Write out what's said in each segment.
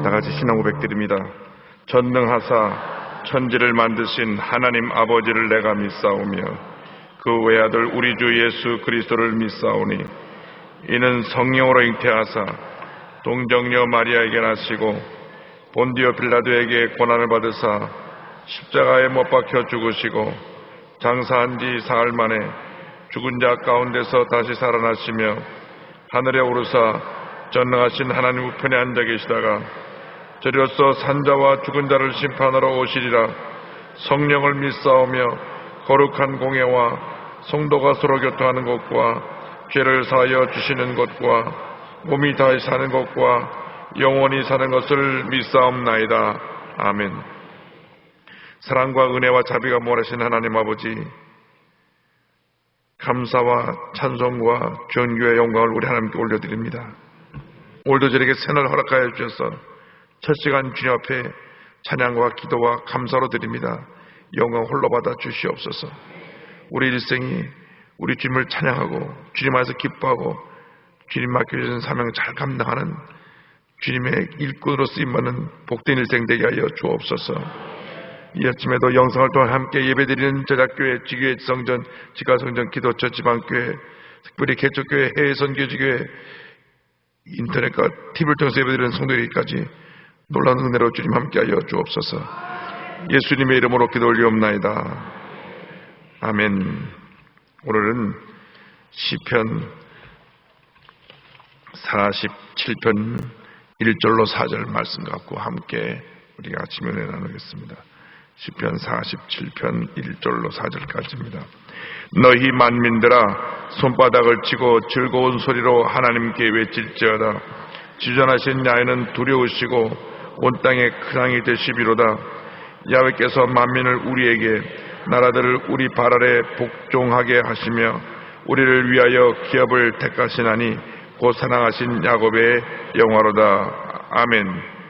다같이 신앙 고백드립니다. 전능하사 천지를 만드신 하나님 아버지를 내가 믿사오며 그 외아들 우리 주 예수 그리스도를 믿사오니 이는 성령으로 잉태하사 동정녀 마리아에게 나시고 본디오 빌라도에게 고난을 받으사 십자가에 못 박혀 죽으시고 장사한 지 사흘 만에 죽은 자 가운데서 다시 살아나시며 하늘에 오르사 전능하신 하나님 우편에 앉아 계시다가 저리로서 산자와 죽은 자를 심판하러 오시리라. 성령을 믿사오며 거룩한 공예와 성도가 서로 교통하는 것과 죄를 사하여 주시는 것과 몸이 다시 사는 것과 영원히 사는 것을 믿사옵나이다. 아멘. 사랑과 은혜와 자비가 몰아신 하나님 아버지, 감사와 찬송과 존귀의 영광을 우리 하나님께 올려드립니다. 오늘도 저에게 새날 허락하여 주셔서 첫 시간 주님 앞에 찬양과 기도와 감사로 드립니다. 영광 홀로 받아 주시옵소서. 우리 일생이 우리 주님을 찬양하고 주님 안에서 기뻐하고 주님 맡겨주신 사명 잘 감당하는 주님의 일꾼으로 쓰임받는 복된 일생 되게 하여 주옵소서. 이 아침에도 영상을 통해 함께 예배드리는 제작교회, 지교회, 지성전, 지가성전, 기도처, 지방교회, 특별히 개척교회, 해외선교지교회, 인터넷과 TV를 통해서 예배드리는 성도들에게까지 놀라운 은혜로 주님 함께하여 주옵소서. 예수님의 이름으로 기도 올리옵나이다. 아멘. 오늘은 시편 47편 1절로 4절 말씀 갖고 함께 우리가 아침 은혜 나누겠습니다. 시편 47편 1절로 4절까지입니다. 너희 만민들아 손바닥을 치고 즐거운 소리로 하나님께 외칠지어다. 지존하신 야훼는 두려우시고 온 땅에 근황이 되시비로다. 야훼께서 만민을 우리에게 나라들을 우리 발 아래 복종하게 하시며 우리를 위하여 기업을 택하시나니 곧 사랑하신 야곱의 영화로다. 아멘.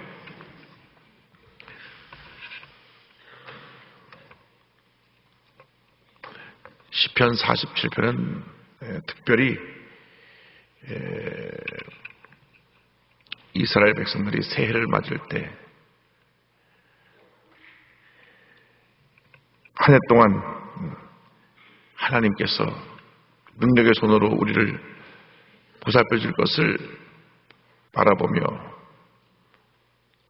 시편 47편은 특별히 이스라엘 백성들이 새해를 맞을 때 한 해 동안 하나님께서 능력의 손으로 우리를 보살펴 줄 것을 바라보며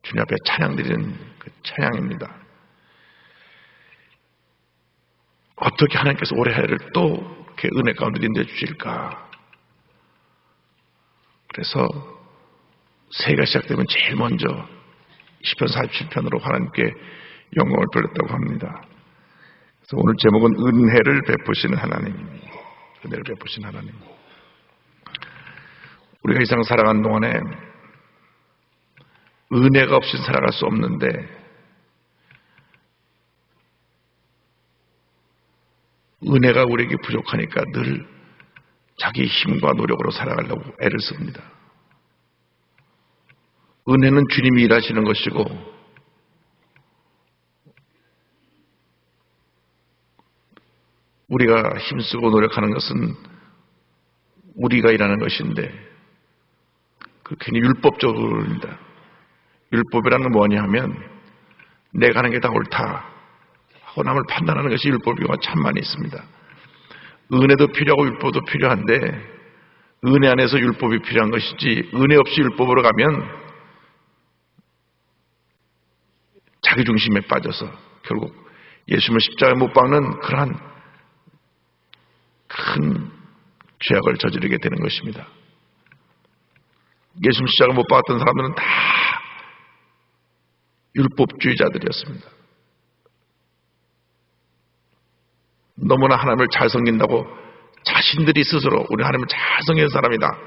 주님 앞에 찬양드리는 그 찬양입니다. 어떻게 하나님께서 올해 한 해를 또 이렇게 은혜 가운데 인도해 주실까? 그래서 새해가 시작되면 제일 먼저 시편 47편으로 하나님께 영광을 돌렸다고 합니다. 그래서 오늘 제목은 은혜를 베푸시는 하나님. 은혜를 베푸시는 하나님. 우리가 이 세상 살아가는 동안에 은혜가 없이 살아갈 수 없는데 은혜가 우리에게 부족하니까 늘 자기 힘과 노력으로 살아가려고 애를 씁니다. 은혜는 주님이 일하시는 것이고 우리가 힘쓰고 노력하는 것은 우리가 일하는 것인데 그 괜히 율법적으로 합니다. 율법이라는 건 뭐냐 하면 내가 하는 게 다 옳다 하고 남을 판단하는 것이 율법이고 참 많이 있습니다. 은혜도 필요하고 율법도 필요한데 은혜 안에서 율법이 필요한 것이지 은혜 없이 율법으로 가면 자기 중심에 빠져서 결국 예수님을 십자가에 못 박는 그러한 큰 죄악을 저지르게 되는 것입니다. 예수님 십자가에 못 박았던 사람들은 다 율법주의자들이었습니다. 너무나 하나님을 잘 섬긴다고 자신들이 스스로 우리 하나님을 잘 섬기는 사람이다.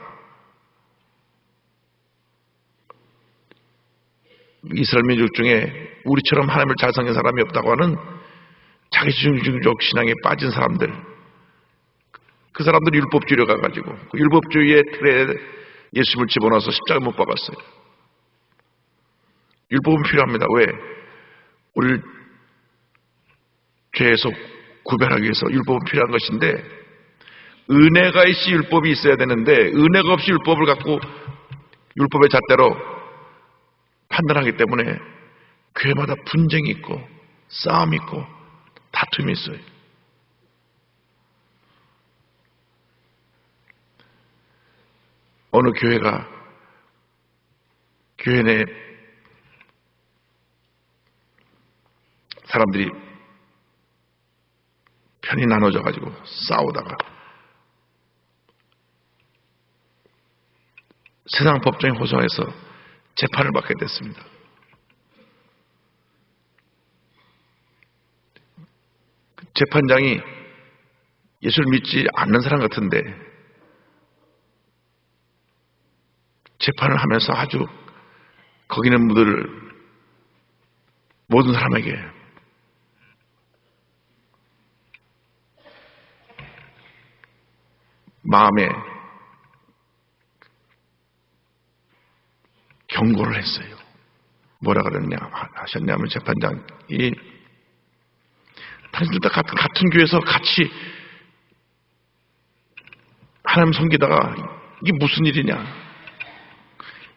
이스라엘 민족 중에 우리처럼 하나님을 잘 섬기는 사람이 없다고 하는 자기중심적 신앙에 빠진 사람들, 그 사람들이 율법주의로 가가지고 그 율법주의의 틀에 예수님을 집어넣어서 십자가에 못 박았어요. 율법은 필요합니다. 왜? 우리를 죄에서 구별하기 위해서 율법은 필요한 것인데 은혜가 있이 율법이 있어야 되는데 은혜가 없이 율법을 갖고 율법의 잣대로 판단하기 때문에 교회마다 분쟁이 있고 싸움이 있고 다툼이 있어요. 어느 교회가 교회 내 사람들이 편이 나눠져 가지고 싸우다가 세상 법정에 호소해서 재판을 받게 됐습니다. 재판장이 예수를 믿지 않는 사람 같은데 재판을 하면서 아주 거기는 모든 사람에게 마음에 경고를 했어요. 뭐라 하셨냐면 재판장이 당신들 다 같은 교회에서 같이 하나님 섬기다가 이게 무슨 일이냐.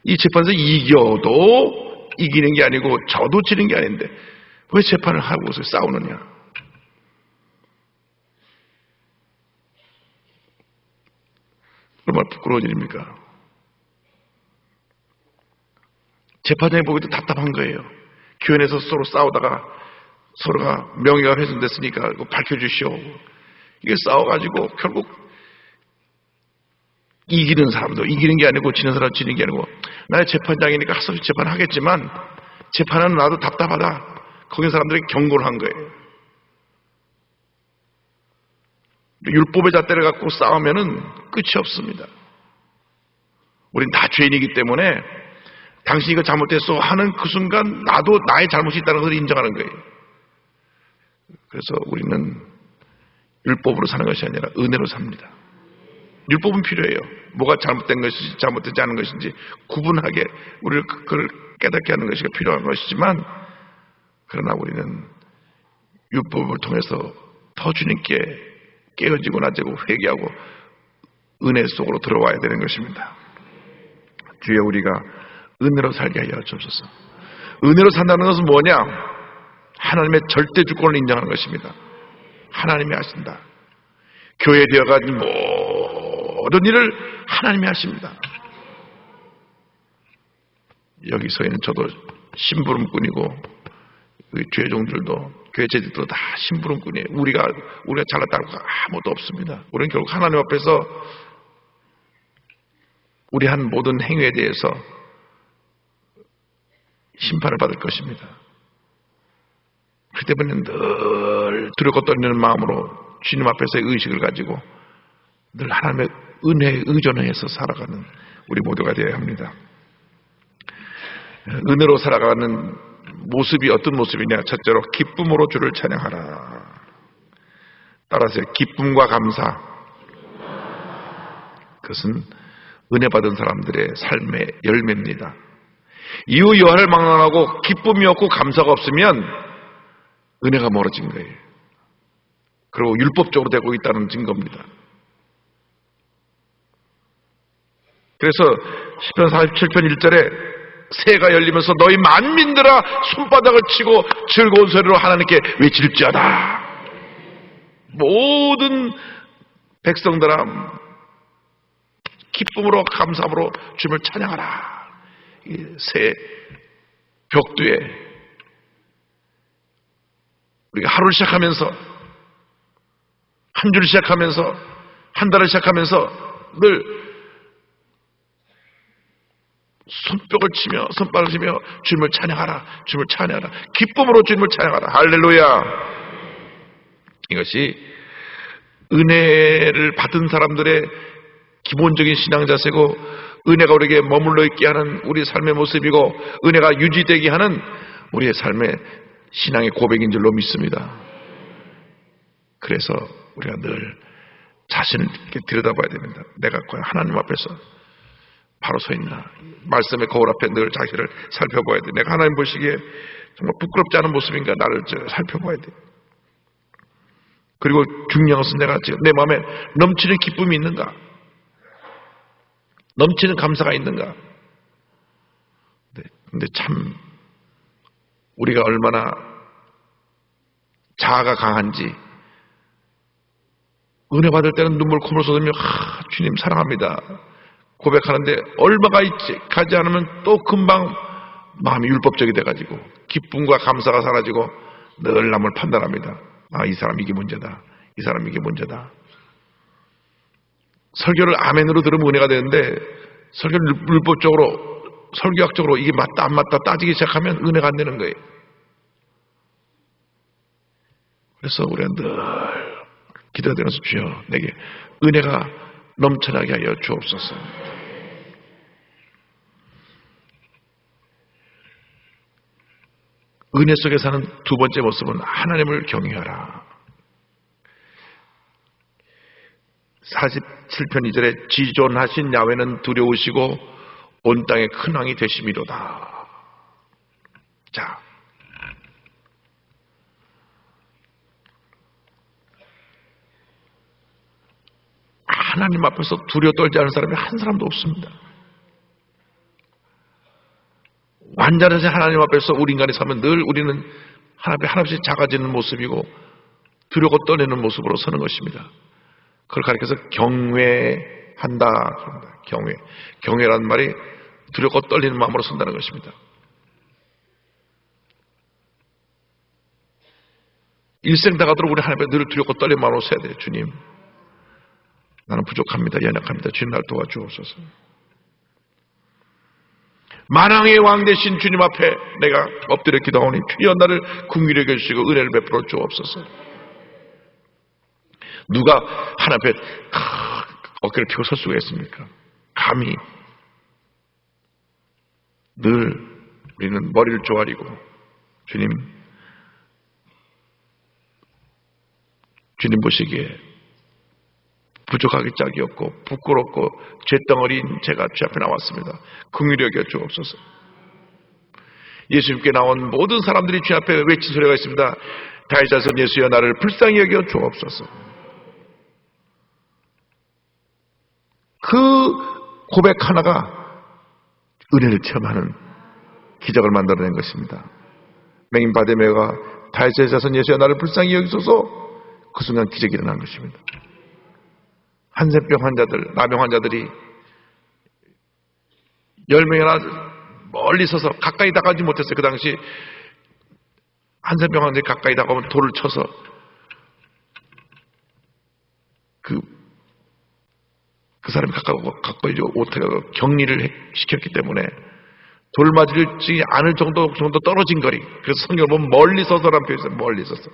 이 재판에서 이겨도 이기는 게 아니고 저도 지는 게 아닌데 왜 재판을 하고서 싸우느냐. 얼마나 부끄러운 일입니까? 재판장이 보기도 답답한 거예요. 교회 내에서 서로 싸우다가 서로가 명예가 훼손됐으니까 밝혀주시오. 이게 싸워가지고 결국 이기는 사람도 이기는 게 아니고 지는 사람 지는 게 아니고 나의 재판장이니까 할 수 없이 재판하겠지만 재판은 나도 답답하다. 거기 사람들이 경고를 한 거예요. 율법의 잣대를 갖고 싸우면은 끝이 없습니다. 우린 다 죄인이기 때문에 당신이 이거 잘못했어 하는 그 순간 나도 나의 잘못이 있다는 것을 인정하는 거예요. 그래서 우리는 율법으로 사는 것이 아니라 은혜로 삽니다. 율법은 필요해요. 뭐가 잘못된 것인지 잘못되지 않은 것인지 구분하게 우리를 그걸 깨닫게 하는 것이 필요한 것이지만 그러나 우리는 율법을 통해서 더 주님께 깨어지고 낮아지고 회개하고 은혜 속으로 들어와야 되는 것입니다. 주여 우리가 은혜로 살게 하여 주옵소서. 은혜로 산다는 것은 뭐냐? 하나님의 절대 주권을 인정하는 것입니다. 하나님이 하신다. 교회에 되어가진 모든 일을 하나님이 하십니다. 여기서는 저도 심부름꾼이고 교회 종들도 교회 제들도 다 심부름꾼이에요. 우리가 잘났다는 거 아무것도 없습니다. 우리는 결국 하나님 앞에서 우리 한 모든 행위에 대해서 심판을 받을 것입니다. 그 때문에 늘 두렵고 떨리는 마음으로 주님 앞에서의 의식을 가지고 늘 하나님의 은혜에 의존해서 살아가는 우리 모두가 되어야 합니다. 은혜로 살아가는 모습이 어떤 모습이냐? 첫째로 기쁨으로 주를 찬양하라. 따라서 기쁨과 감사. 그것은 은혜 받은 사람들의 삶의 열매입니다. 이후 여하를 막론하고 기쁨이 없고 감사가 없으면 은혜가 멀어진 거예요. 그리고 율법적으로 되고 있다는 증거입니다. 그래서 시편 47편 1절에 새가 열리면서 너희 만민들아 손바닥을 치고 즐거운 소리로 하나님께 외칠지어다. 모든 백성들아 기쁨으로 감사함으로 주님을 찬양하라. 새 벽두에 우리가 하루를 시작하면서 한 주를 시작하면서 한 달을 시작하면서 늘 손뼉을 치며 손바닥을 치며 주님을 찬양하라. 주님을 찬양하라. 기쁨으로 주님을 찬양하라. 할렐루야. 이것이 은혜를 받은 사람들의 기본적인 신앙 자세고 은혜가 우리에게 머물러 있게 하는 우리 삶의 모습이고 은혜가 유지되게 하는 우리의 삶의 신앙의 고백인 줄로 믿습니다. 그래서 우리가 늘 자신을 이렇게 들여다봐야 됩니다. 내가 과연 하나님 앞에서 바로 서 있나. 말씀의 거울 앞에 늘 자신을 살펴봐야 돼. 내가 하나님 보시기에 정말 부끄럽지 않은 모습인가 나를 살펴봐야 돼. 그리고 중요한 것은 내가 지금 내 마음에 넘치는 기쁨이 있는가? 넘치는 감사가 있는가? 네. 근데 참 우리가 얼마나 자아가 강한지 은혜 받을 때는 눈물 콧물 쏟으며 주님 사랑합니다 고백하는데 얼마가 있지 가지 않으면 또 금방 마음이 율법적이 돼가지고 기쁨과 감사가 사라지고 늘 남을 판단합니다. 이 사람 이게 문제다. 이 사람 이게 문제다. 설교를 아멘으로 들으면 은혜가 되는데 설교를 율법적으로 설교학적으로 이게 맞다 안 맞다 따지기 시작하면 은혜가 안 되는 거예요. 그래서 우리가 늘 기도드려서 주여 내게 은혜가 넘쳐나게 하여 주옵소서. 은혜 속에 사는 두 번째 모습은 하나님을 경외하라. 47편 2절에 지존하신 야훼는 두려우시고 온 땅에 큰 왕이 되심이로다. 자, 하나님 앞에서 두려워 떨지 않은 사람이 한 사람도 없습니다. 완전하신 하나님 앞에서 우리 인간이 서면 늘 우리는 하나님 앞에 한없이 작아지는 모습이고 두려워 떨리는 모습으로 서는 것입니다. 그걸 가리켜서 경외한다. 경외라는 말이 두렵고 떨리는 마음으로 선다는 것입니다. 일생 다가도록 우리 하나님 앞에 늘 두렵고 떨리는 마음으로 서야 돼요. 주님, 나는 부족합니다. 연약합니다. 주님 날 도와주옵소서. 만왕의 왕 되신 주님 앞에 내가 엎드려 기도하오니 주여 나를 긍휼히 여겨주시고 은혜를 베풀어 주옵소서. 누가 하나님 앞에 어깨를 펴고 설 수가 있습니까? 감히. 늘 우리는 머리를 조아리고 주님 보시기에 부족하기 짝이 없고 부끄럽고 죄덩어리인 제가 주 앞에 나왔습니다. 긍휼히 여겨 주옵소서. 예수님께 나온 모든 사람들이 주 앞에 외친 소리가 있습니다. 다윗 자손 예수여 나를 불쌍히 여겨 주옵소서. 그 고백 하나가 은혜를 체험하는 기적을 만들어낸 것입니다. 맹인 바데메가 다윗의 자손 예수여 나를 불쌍히 여기소서. 그 순간 기적이 일어난 것입니다. 한센병 환자들, 나병 환자들이 10명이나 멀리 서서 가까이 다가오지 못했어요. 그 당시 한센병 환자들이 가까이 다가오면 돌을 쳐서 그 사람이 가까이 못하게 격리를 시켰기 때문에 돌 맞을지 않을 정도 떨어진 거리. 그래서 성경을 보면 멀리 서서라는 표현이 있어요. 멀리 서서.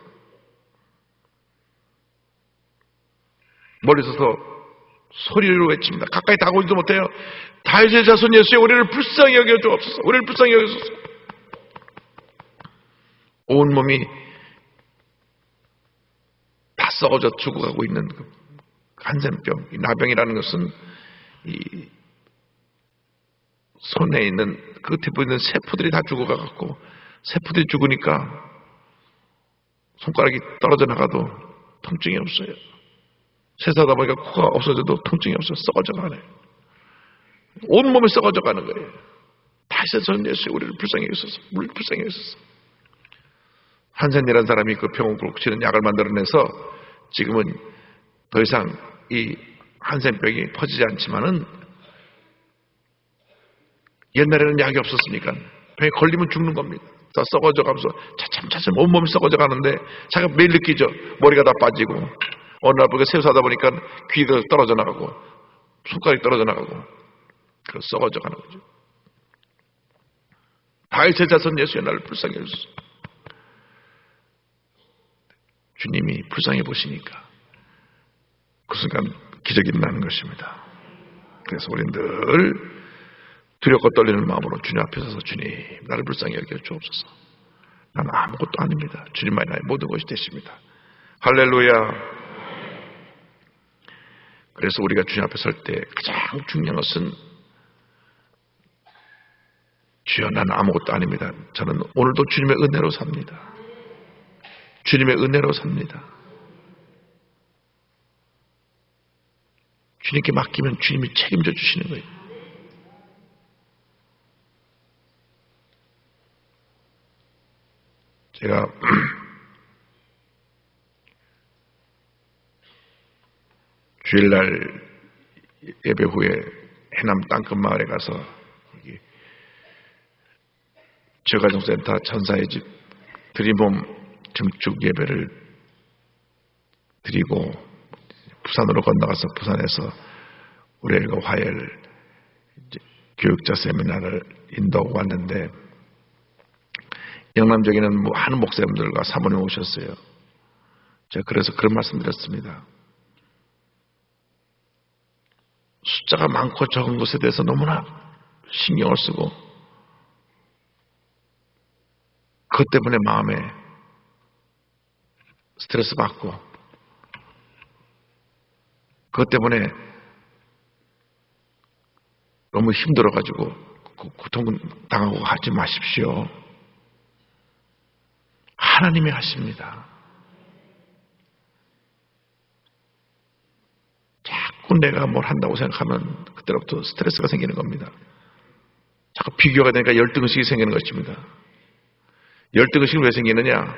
멀리 서서 소리로 외칩니다. 가까이 다가오지도 못해요. 다윗의 자손 예수여 우리를 불쌍히 여겨 주옵소서. 우리를 불쌍히 여겨주소서. 온몸이 다 썩어져 죽어가고 있는 한센병, 나병이라는 것은 이 손에 있는 끝에 보이는 세포들이 다 죽어가고 세포들이 죽으니까 손가락이 떨어져 나가도 통증이 없어요. 세수하다 보니까 코가 없어져도 통증이 없어요. 썩어져 가네. 온몸이 썩어져 가는 거예요. 다시 전 예수 우리를 불쌍히 여기소서. 우리를 불쌍히 여기소서. 한센이라는 사람이 그 병을 고치는 약을 만들어내서 지금은 더 이상 이 한센병이 퍼지지 않지만은 옛날에는 약이 없었으니까 병에 걸리면 죽는 겁니다. 다 썩어져 가면서 차츰 온몸이 썩어져 가는데 자기가 매일 느끼죠. 머리가 다 빠지고 어느 날 보니까 세수하다 보니까 귀가 떨어져 나가고 손가락이 떨어져 나가고 그 썩어져 가는 거죠. 다윗의 자손 예수의 나를 불쌍히 여기소서. 주님이 불쌍히 보시니까 그 순간 기적이 일어나는 것입니다. 그래서 우리는 늘 두렵고 떨리는 마음으로 주님 앞에 서서 주님 나를 불쌍히 여겨 주옵소서. 나는 아무것도 아닙니다. 주님만이 나의 모든 것이 되십니다. 할렐루야. 그래서 우리가 주님 앞에 설 때 가장 중요한 것은 주여 나는 아무것도 아닙니다. 저는 오늘도 주님의 은혜로 삽니다. 주님의 은혜로 삽니다. 주님께 맡기면 주님이 책임져 주시는 거예요. 제가 주일날 예배 후에 해남 땅끝 마을에 가서 지역가정센터 천사의 집 드림홈 증축 예배를 드리고 부산으로 건너가서 부산에서 우리 애가 화해를 교육자 세미나를 인도하고 왔는데 영남적에는 많은 목사님들과 사모님 오셨어요. 제가 그래서 그런 말씀 드렸습니다. 숫자가 많고 적은 것에 대해서 너무나 신경을 쓰고 그것 때문에 마음에 스트레스 받고 그것 때문에 너무 힘들어가지고 고통당하고 하지 마십시오. 하나님이 하십니다. 자꾸 내가 뭘 한다고 생각하면 그때부터 스트레스가 생기는 겁니다. 자꾸 비교가 되니까 열등의식이 생기는 것입니다. 열등의식이 왜 생기느냐?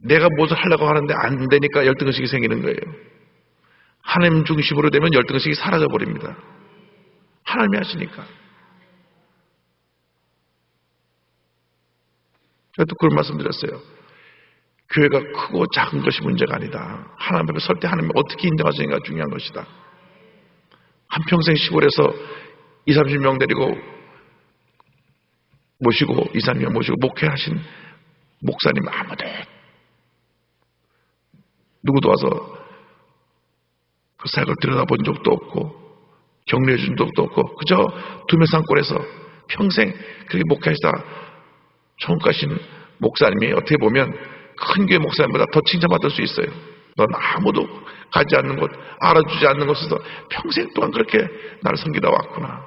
내가 무엇을 하려고 하는데 안 되니까 열등의식이 생기는 거예요. 하나님 중심으로 되면 열등의식이 사라져버립니다. 하나님이 하시니까. 제가 또 그런 말씀 드렸어요. 교회가 크고 작은 것이 문제가 아니다. 하나님 앞에 설 때 하나님을 어떻게 인정하시는가 중요한 것이다. 한평생 시골에서 20, 30명 데리고 모시고 20, 30명 모시고 목회하신 목사님 아무도 누구도 와서 그 사역을 들여다본 적도 없고 격려해 준 적도 없고 그저 두메산골에서 평생 그렇게 목회하시다 총각하신 목사님이 어떻게 보면 큰 교회 목사님보다 더 칭찬받을 수 있어요. 넌 아무도 가지 않는 곳, 알아주지 않는 곳에서 평생 동안 그렇게 나를 섬기다 왔구나.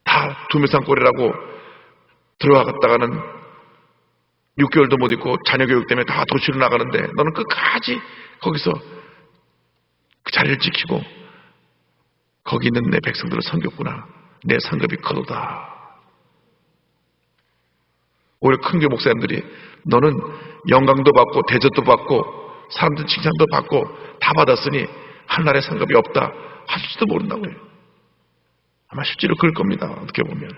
다 두메산골이라고 들어갔다가는 6개월도 못 있고 자녀 교육 때문에 다 도시로 나가는데 너는 끝까지 거기서 그 자리를 지키고 거기 있는 내 백성들을 섬겼구나. 내 상급이 커도다. 오히려 큰 교회 목사님들이 너는 영광도 받고 대접도 받고 사람들 칭찬도 받고 다 받았으니 하늘나라에 상급이 없다 하실지도 모른다고요. 아마 실제로 그럴 겁니다. 어떻게 보면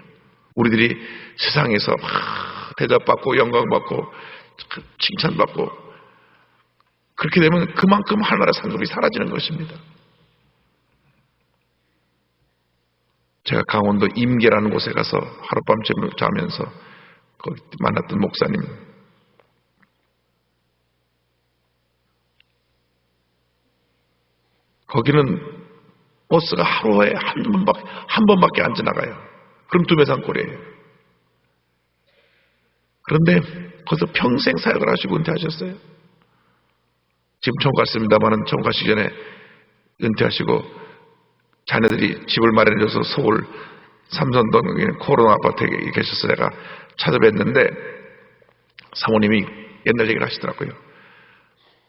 우리들이 세상에서 막 대접받고 영광받고 칭찬받고 그렇게 되면 그만큼 하늘나라의 상급이 사라지는 것입니다. 제가 강원도 임계라는 곳에 가서 하룻밤 자면서 거기 만났던 목사님 거기는 버스가 하루에 한 번밖에 안 지나가요. 그럼 두메산골이에요. 그런데 거기서 평생 사역을 하시고 은퇴하셨어요. 지금 천국 갔습니다만은 천국 가시기 전에 은퇴하시고 자녀들이 집을 마련해줘서 서울 삼선동에 코로나 아파트에 계셔서 내가 찾아뵀는데 사모님이 옛날 얘기를 하시더라고요.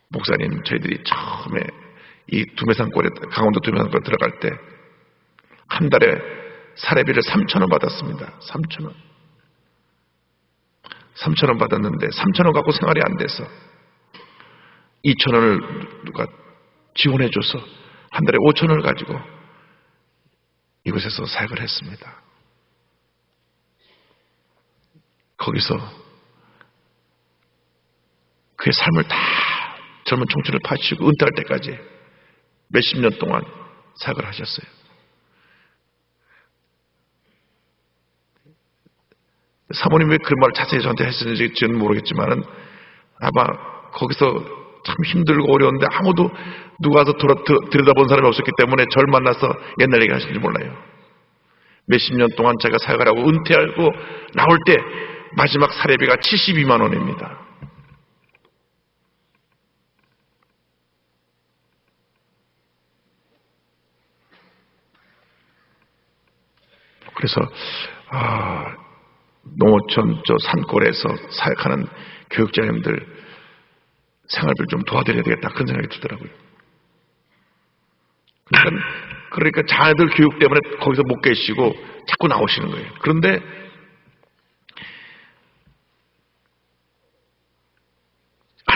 목사님 저희들이 처음에 이 두메산골에 강원도 두메산골에 들어갈 때 한 달에 사례비를 3,000원 받았습니다. 3,000원. 3,000원 받았는데 3,000원 갖고 생활이 안 돼서 2,000원을 누가 지원해줘서 한 달에 5,000원을 가지고 이곳에서 사역을 했습니다. 거기서 그의 삶을 다 젊은 청춘을 바치고 은퇴할 때까지 몇십 년 동안 사역을 하셨어요. 사모님이 왜 그 말을 자세히 저한테 했는지는 모르겠지만은 아마 거기서 참 힘들고 어려운데 아무도 누가 와서 들여다본 사람이 없었기 때문에 저를 만나서 옛날 얘기 하시는지 몰라요. 몇십 년 동안 제가 사역을 하고 은퇴하고 나올 때 마지막 사례비가 72만 원입니다. 그래서 농어촌 저 산골에서 사역하는 교육자님들 생활비를 좀 도와드려야 되겠다 그런 생각이 들더라고요. 그러니까 자녀들 교육 때문에 거기서 못 계시고 자꾸 나오시는 거예요. 그런데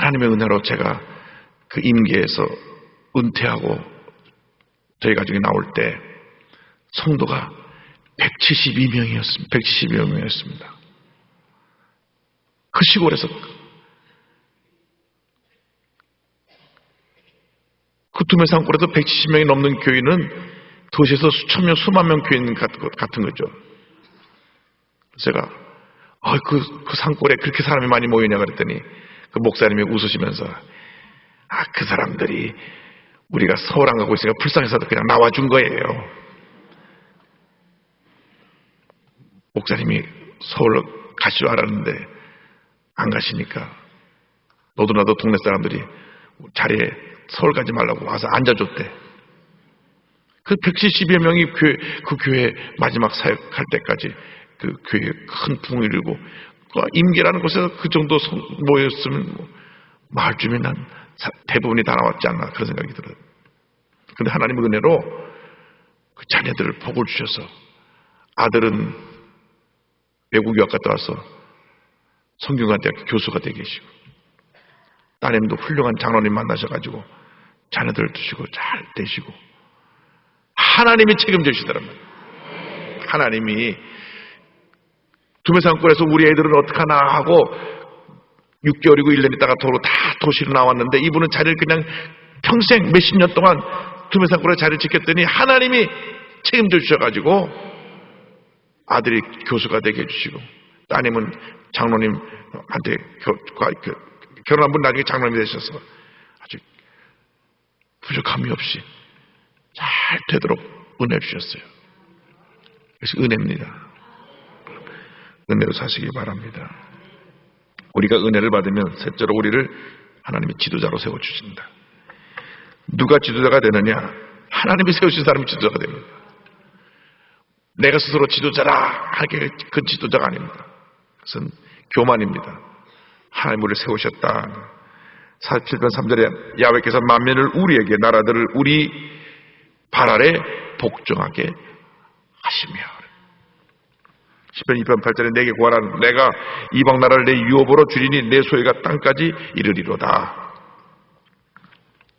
하나님의 은혜로 제가 그 임계에서 은퇴하고 저희 가족이 나올 때 성도가 172명이었습니다. 172명이었습니다. 그 시골에서 그 두메산골에서 170명이 넘는 교인은 도시에서 수천 명, 수만 명 교인 같은 거죠. 제가 그 산골에 그렇게 사람이 많이 모이냐 그랬더니 그 목사님이 웃으시면서 그 사람들이 우리가 서울 안 가고 있으니까 불쌍해서도 그냥 나와준 거예요. 목사님이 서울 가실 줄 알았는데 안 가시니까 너도 나도 동네 사람들이 자리에 서울 가지 말라고 와서 앉아줬대. 그 170여 명이 그 교회 마지막 사역할 때까지 그 교회에 큰 붕을 일고 임계라는 곳에서 그 정도 모였으면 마을 주민 한 대부분이 다 나왔지 않나 그런 생각이 들어요. 그런데 하나님의 은혜로 그 자녀들을 복을 주셔서 아들은 외국 유학 갔다 와서 성균관대학교 교수가 되게 계시고 따님도 훌륭한 장로님 만나셔가지고 자녀들을 두시고 잘 되시고 하나님이 책임져 주시더라고요. 하나님이 두메산골에서 우리 애들은 어떡하나 하고 6개월이고 1년 있다가 다 도시로 나왔는데 이분은 자리를 그냥 평생 몇십 년 동안 두메산골에 자리를 지켰더니 하나님이 책임져 주셔가지고 아들이 교수가 되게 해주시고 따님은 장로님한테 결혼한 분 나중에 장로님이 되셔서 아주 부족함이 없이 잘 되도록 은혜 주셨어요. 그래서 은혜입니다. 은혜로 사시기 바랍니다. 우리가 은혜를 받으면 셋째로 우리를 하나님이 지도자로 세워주신다. 누가 지도자가 되느냐? 하나님이 세우신 사람이 지도자가 됩니다. 내가 스스로 지도자라 하게 그 지도자가 아닙니다. 그것은 교만입니다. 하나님 우리를 세우셨다. 47편 3절에 야훼께서 만민을 우리에게 나라들을 우리 발 아래 복종하게 하시며 10편 2편 8절에 내게 구하라 내가 이방 나라를 내 유업으로 주리니 내 소유가 땅까지 이르리로다.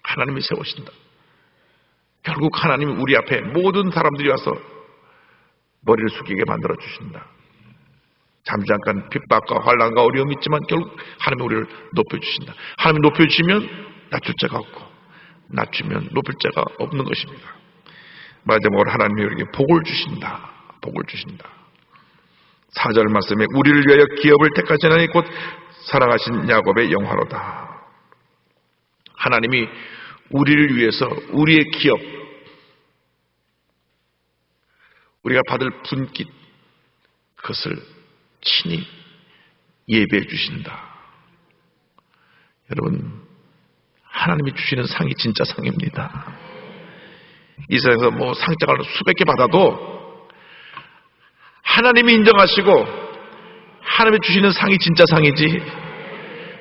하나님이 세우신다. 결국 하나님이 우리 앞에 모든 사람들이 와서 머리를 숙이게 만들어 주신다. 잠시 잠깐 핍박과 환난과 어려움이 있지만 결국 하나님이 우리를 높여주신다. 하나님이 높여주시면 낮출 자가 없고 낮추면 높일 자가 없는 것입니다. 마지막으로 하나님이 우리에게 복을 주신다. 복을 주신다. 4절 말씀에 우리를 위하여 기업을 택하시나니 곧 사랑하신 야곱의 영화로다. 하나님이 우리를 위해서 우리의 기업, 우리가 받을 분깃, 그것을 친히 예배해 주신다. 여러분, 하나님이 주시는 상이 진짜 상입니다. 이 세상에서 상장을 수백 개 받아도 하나님이 인정하시고 하나님이 주시는 상이 진짜 상이지,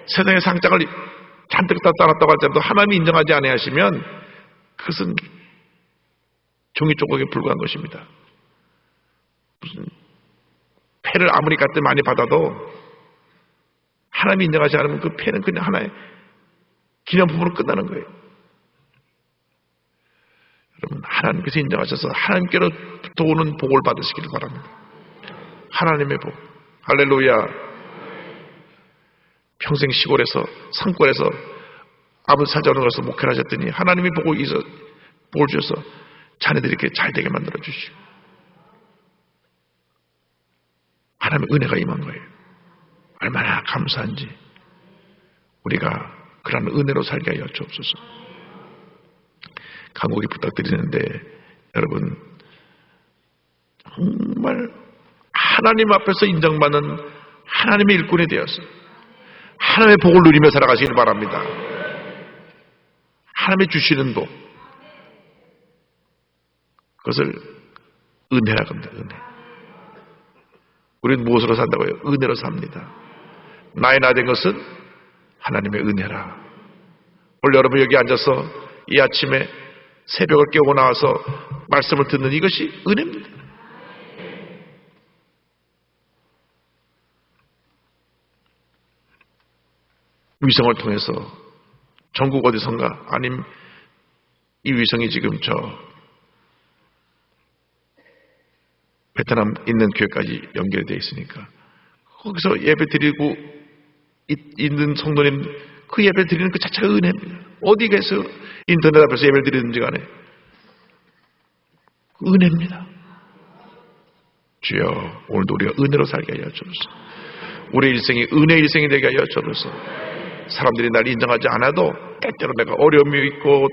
세상의 상장을 잔뜩 따놨다고 할지라도 하나님이 인정하지 아니하시면 그것은 종이 조각에 불과한 것입니다. 무슨 패를 아무리 갖다 많이 받아도 하나님이 인정하지 않으면 그 패는 그냥 하나의 기념품으로 끝나는 거예요. 여러분, 하나님께서 인정하셔서 하나님께로부터 오는 복을 받으시기를 바랍니다. 하나님의 복. 할렐루야. 평생 시골에서 산골에서 아버지 사자로 가서 목회를 하셨더니 하나님이 복을 주셔서 자녀들이 이렇게 잘 되게 만들어 주시고 하나님의 은혜가 임한 거예요. 얼마나 감사한지 우리가 그런 은혜로 살게 하여 주옵소서. 간곡히 부탁드리는데 여러분, 정말 하나님 앞에서 인정받는 하나님의 일꾼이 되어서 하나님의 복을 누리며 살아가시길 바랍니다. 하나님의 주시는 복, 그것을 은혜라고 합니다. 은혜. 우리는 무엇으로 산다고요? 은혜로 삽니다. 나의 나 된 것은 하나님의 은혜라. 오늘 여러분 여기 앉아서 이 아침에 새벽을 깨우고 나와서 말씀을 듣는 이것이 은혜입니다. 위성을 통해서 전국 어디선가, 아님 이 위성이 지금 저 베트남 있는 교회까지 연결되어 있으니까 거기서 예배 드리고 있는 성도님, 그 예배 드리는 그 자체가 은혜입니다. 어디 가서 인터넷 앞에서 예배 드리든지 간에 은혜입니다. 주여, 오늘도 우리가 은혜로 살게 하여 주옵소서. 우리의 일생이 은혜의 일생이 되게 하여 주옵소서. 사람들이 날 인정하지 않아도 때때로 내가 어려움이 있고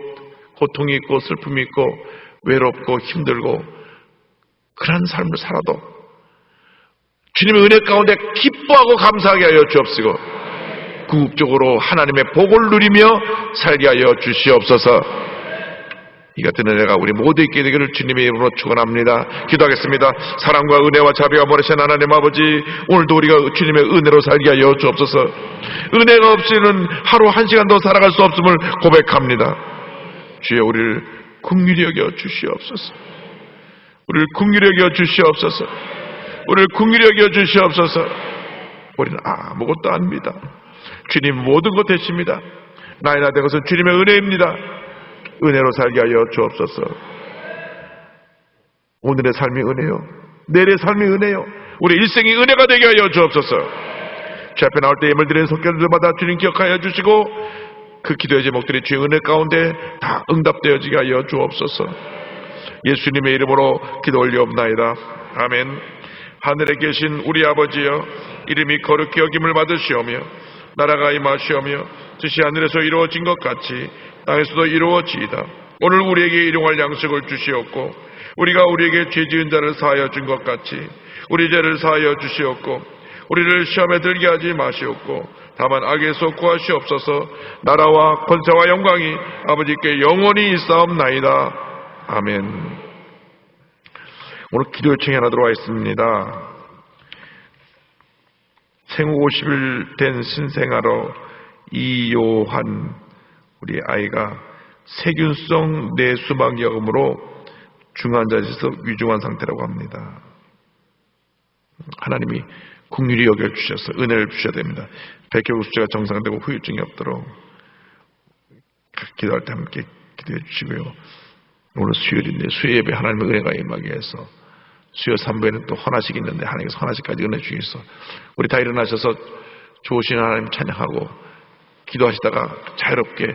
고통이 있고 슬픔이 있고 외롭고 힘들고 그런 삶을 살아도 주님의 은혜 가운데 기뻐하고 감사하게 하여 주옵시고 궁극적으로 하나님의 복을 누리며 살게 하여 주시옵소서. 이 같은 은혜가 우리 모두 있게 되기를 주님의 이름으로 축원합니다. 기도하겠습니다. 사랑과 은혜와 자비와 모르신 하나님 아버지, 오늘도 우리가 주님의 은혜로 살게 하여 주옵소서. 은혜가 없이는 하루 한 시간도 살아갈 수 없음을 고백합니다. 주여, 우리를 긍휼히 여겨 주시옵소서. 우리를 긍휼히 여겨 주시옵소서. 우리를 긍휼히 여겨 주시옵소서. 우리는 아무것도 아닙니다. 주님 모든 것 되십니다. 나이나 된 것은 주님의 은혜입니다. 은혜로 살게 하여 주옵소서. 오늘의 삶이 은혜요, 내일의 삶이 은혜요, 우리 일생이 은혜가 되게 하여 주옵소서. 주 앞에 나올 때 예물 드리는 손길들마다 주님 기억하여 주시고 그 기도의 제목들이 주의 은혜 가운데 다 응답되어지게 하여 주옵소서. 예수님의 이름으로 기도 올리옵나이다. 아멘. 하늘에 계신 우리 아버지여, 이름이 거룩히 여김을 받으시오며 나라가 임하시오며 뜻이 하늘에서 이루어진 것 같이 땅에서도 이루어지이다. 오늘 우리에게 일용할 양식을 주시옵고 우리가 우리에게 죄 지은 자를 사하여 준 것 같이 우리 죄를 사하여 주시옵고 우리를 시험에 들게 하지 마시옵고 다만 악에서 구하시옵소서. 나라와 권세와 영광이 아버지께 영원히 있사옵나이다. 아멘. 오늘 기도 요청이 하나 들어와 있습니다. 생후 50일 된 신생아로 이요한 우리 아이가 세균성 뇌수막염으로 중환자실에서 위중한 상태라고 합니다. 하나님이 긍휼히 여겨주셔서 은혜를 주셔야 됩니다. 백혈구 수치가 정상되고 후유증이 없도록 기도할 때 함께 기도해 주시고요. 오늘 수요일인데 수요 예배 하나님의 은혜가 임하게 해서 수요 3부에는 또 헌화식이 있는데 하나님께서 헌화식까지 은혜 주셔서 우리 다 일어나셔서 좋으신 하나님 찬양하고 기도하시다가 자유롭게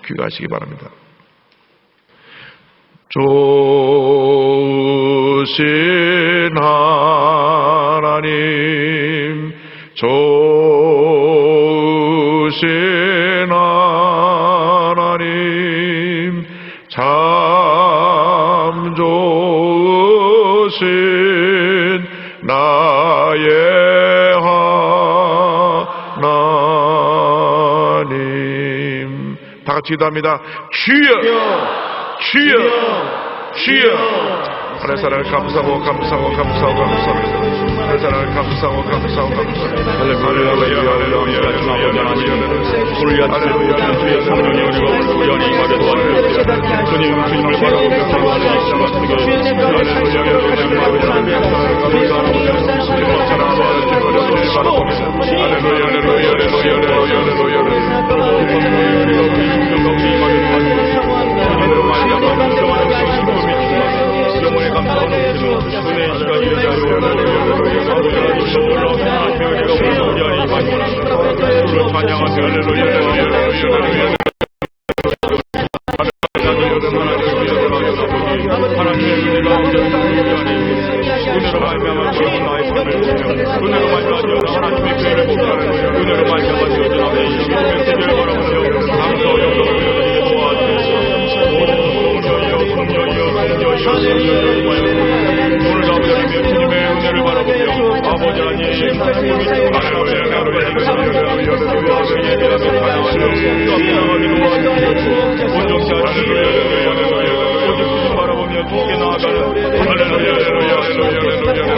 귀가하시기 바랍니다. 좋으신 하나님, 좋으신 하나님, 참 좋으신 나의 하나님. 다 같이 기도합니다. 주여, 주여, 주여. 하늘사랑을 감사하고 감사하고 감사하고 감사합니다. 하늘사랑을 감사하고 감사하고 감사합니다. 할렐루야, 할렐루야, 주의 성령의 은혜가 우리 안에 임하게 도와주옵소서. 주님을 바라보며 기도하는 이 시간 속에 영원의 감사와 은혜의 시간이 되게 하여 주를 찬양하며 할렐루야, 하나님의 은혜가 은혜로 말미암아 나의 삶을 은혜로 말미암아 하나님의 교회를 복하는 은혜로 말미암아 나의 주님의 세계를 바라보며 감사와 영광을 오늘 아버지의 주님의 은혜를 바라보며 아버지 하나님 온전히 바라보며 주께 나아가는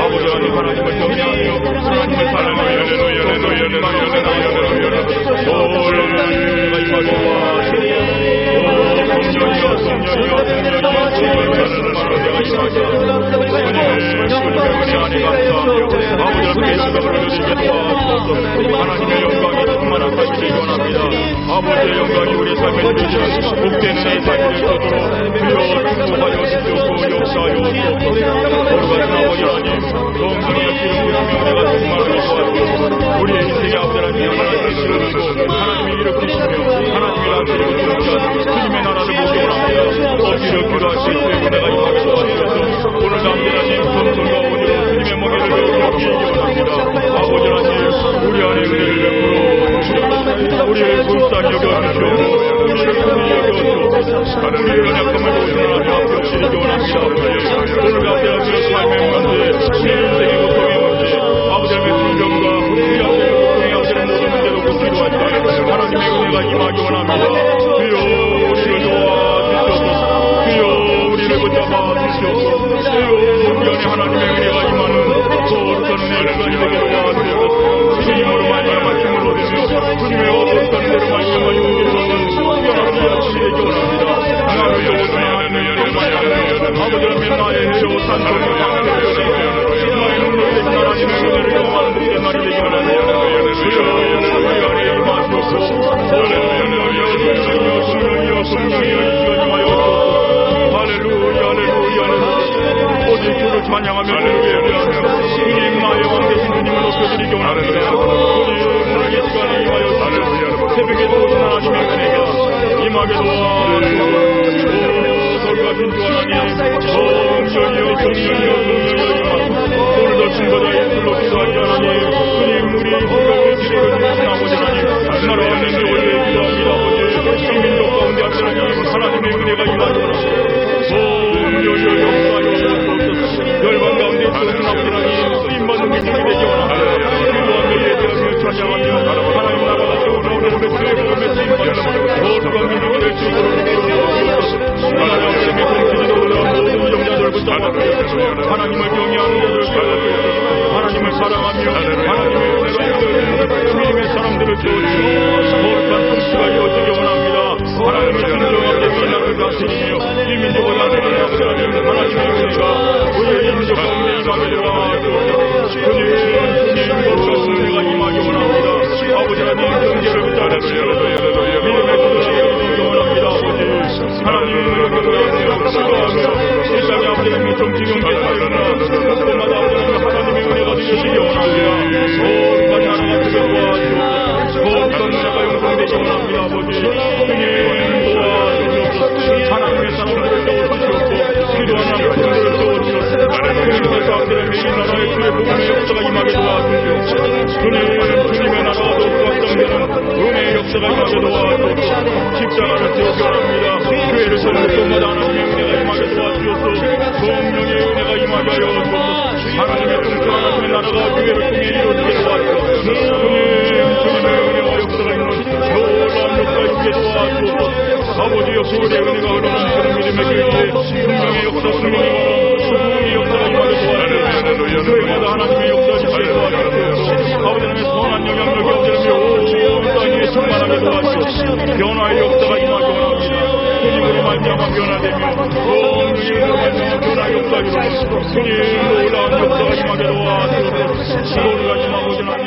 아버지 하나님을 경외하며 하나님을 사랑하며 성령이여 아버지 앞에 영광을 드리게 도와주옵소서. 하나님의 영광이 충만한 삶이 되기 원합니다. 아버지의 영광이 우리 삶에 드리는 복된 내 삶이 될 수 있도록 주여 축복하여 주시옵고 역사하여 주옵소서. 거룩하신 아버지 하나님, 성령의 기름 부으시며 내가 충만하게 도와주옵소서. 우리의 인생의 아버지 하나님, 하나님을 기르시고 하나님이 일으키시며 하나님이 다스리고 통치하는 주님의 나라를 보기 원합니다. 엎드려 기도할 수 있도록 내가 임하게 도와주옵소서. 오늘도 아버지 하나님, 성령과 오늘은 주님의 먹이를 배우기 원합니다. 아버지 하나님, 우리 안에 은혜를 베풀어 우리의 불쌍히 여겨주시오. 우리를 긍휼히 여겨주시오. 우리의 연약함을 도우시는 하나님 앞에 엎드리기 원합니다. 오늘 앞에 하시는 삶의 문제, 내 인생의 고통의 문제, 아버지 하나님의 불병과 우리 앞에 고통의 하시는 모든 문제로 기도하시다. 하나님의 은혜가 임하기 원합니다. 주여 우리를 도와주시옵소서. 주여 우리를 붙잡아 주시옵소서. 주여 우리 안에 하나님의 은혜가 임하는 거룩한 은혜를 가지게 도와주옵소서. 주님으로 말미암아 힘을 얻으며 주님의 거룩한 은혜로 말미암아 용기를 얻는 귀한 아침이 되기 원합니다. 하나님의 하나님의 은혜를 말미암아 아버지 하나님 나의 해로 산소를 방패를 나의 눈물을 대신 하나님의 은혜를 영원한 복된 날이 되기 원합니다. 주여 우리 안에 임하소서. 성령이여 시간임하여 할렐루야 할렐루야 오직 주를 찬양하며 주를 예배하며 주님 나의 왕 되신 주님을 높여드리기 원합니다. 주님 이 시간에 임하여 새벽에 들어오신 하나님의 은혜가 임하게 도와주옵소서. 거룩하신 주 하나님 성령이여 임하소서. 오늘도 증거자 예수로 기도하지 하나님 주님 우리 생각을 기도를 주신 아버지 하나님 나라 민족을 위해 기도합니다. 아버지 이 민족 가운데 하나님 하나님의 은혜가 임하게 원합니다. 성령이여 역사하여 주옵소서. 열방 가운데 있는 아버지 하나님 쓰임받는 민족이 되기 원합니다. 기도하며 예배하며 찬양하며 하나님 나라가 세우는 오늘의 주님의 쓰임받는 거룩한 민족이 될 수 있도록 주옵소서. 하나님의 공치지도 올라온 모든 영자들 붙잡아 주옵소서. 하나님을 경외하는 자들 주옵소서. 하나님을 사랑하며 하나님의 은혜가 있는 주님의 사람들을 주옵소서. 거룩한 통치가 이루어지기 원합니다. 하나님의 진정하게 이 나라를 다스리며 이 민족을 다스리는 아버지 하나님 하나님의 은혜가 우리의 민족 가운데 임하게 도와주옵소서. 주님 거룩하신 은혜가 임하기 원합니다. 아버지 하나님 경제를 붙잡아 주옵소서. 믿음의 기도를 이루기 원합니다. 아버지 하나님의 은혜를 기도하며 이 땅의 아버지 하나님 정치 경제 사회나 곳곳마다 아버지 하나님의 은혜가 되시기 원합니다. 거룩한 나라가 되게 도와주옵소서. 거룩한 은혜가 영성되기 원합니다. 아버지 주님 도와주옵소서. 하나님의 사람들을 세워주시옵고 기도하는 백성들을 세워주옵소서. 주님의 사람들의 이 나라의 주의 복음의 역사가 임하게 도와주시옵소서. 주님의 나라가 더욱 확장되는 은혜의 역사가 임하게 도와주옵소서. 십자가를 세우기 원합니다. 교회를 세우는 곳마다 하나님의 은혜가 임하게 도와주옵소서. 성령의 은혜가 임하게 하여 주옵소서. 하나님의 통치 하나님의 나라가 교회를 통해 이루어지게 도와주옵소서. 주님의 은혜와 역사가 있는 놀라운 역사가 있게 도와주옵소서. 아버지여 그들의 은혜가 흐르는 그런 믿음의 교회에 성령의 역사 성령의 축복의 역사가 임하게 도와주옵소서. 교회마다 하나님의 역사하시게 도와주옵소서. 아버지 하나님의 선한 영향력이 어쩌며 온 땅에 충만하게 도와주옵소서. 변화의 역사가 임하게 원합니다. 주님으로 말미암아 변화되며 성령으로 말미암아 변화의 역사가 이루어지고 주님 놀라운 역사가 임하게 도와주옵소서. 거룩하신 아버지 하나님